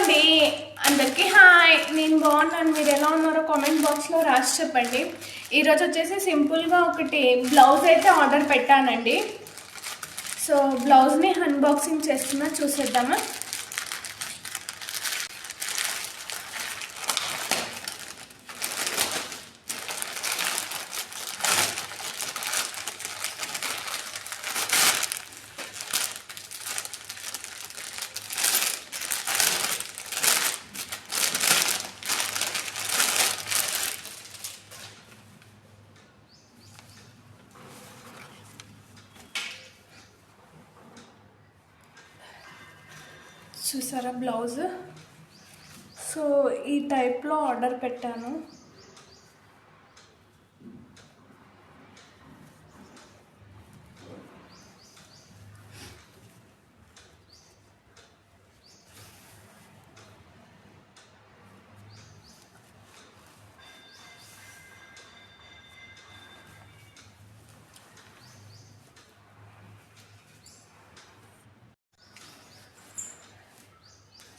అండి, అందరికీ హాయ్. నేను బాగున్నాను, మీరు ఎలా ఉన్నారో కామెంట్ బాక్స్లో రాసి చెప్పండి. ఈరోజు వచ్చేసి సింపుల్గా ఒకటి బ్లౌజ్ అయితే ఆర్డర్ పెట్టానండి. సో బ్లౌజ్ని అన్బాక్సింగ్ చేస్తున్నా, చూసేద్దామా. చూసారా బ్లౌజ్. సో ఈ టైప్లో ఆర్డర్ పెట్టాను.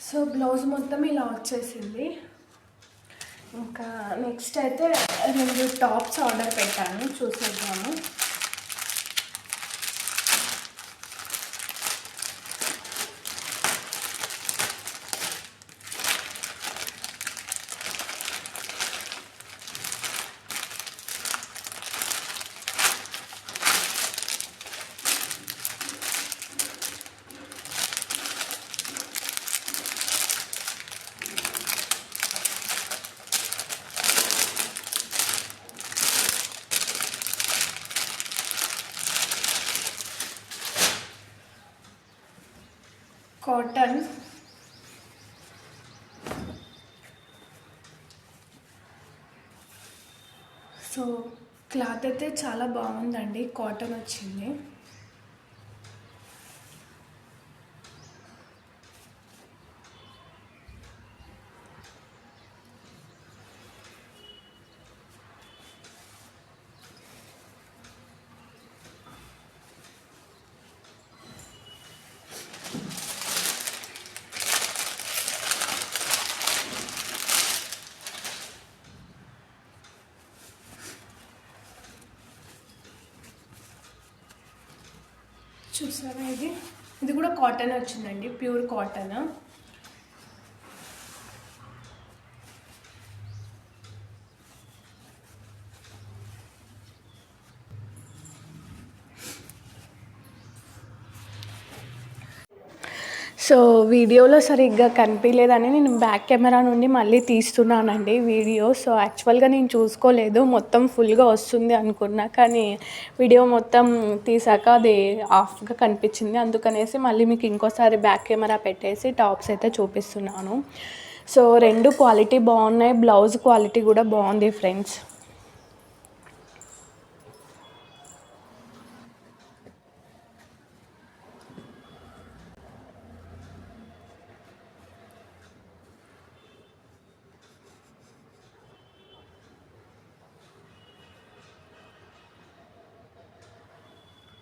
సో బ్లౌజ్ మొత్తం ఇలా వచ్చేసింది. ఇంకా నెక్స్ట్ అయితే 2 టాప్స్ ఆర్డర్ పెట్టాను, చూసేద్దాము. కాటన్. సో క్లాత్ అయితే చాలా బాగుందండి, కాటన్ వచ్చింది. చూసారా, ఇది కూడా కాటన్ వచ్చిందండి, ప్యూర్ కాటన్. సో వీడియోలో సరిగ్గా కనిపించలేదని నేను బ్యాక్ కెమెరా నుండి మళ్ళీ తీస్తున్నానండి వీడియో. సో యాక్చువల్గా నేను చూసుకోలేదు, మొత్తం ఫుల్గా వస్తుంది అనుకున్నా, కానీ వీడియో మొత్తం తీసాక అది ఆఫ్గా కనిపించింది. అందుకనేసి మళ్ళీ మీకు ఇంకోసారి బ్యాక్ కెమెరా పెట్టేసి టాప్స్ అయితే చూపిస్తున్నాను. సో 2 క్వాలిటీ బాగున్నాయి, బ్లౌజ్ క్వాలిటీ కూడా బాగుంది ఫ్రెండ్స్.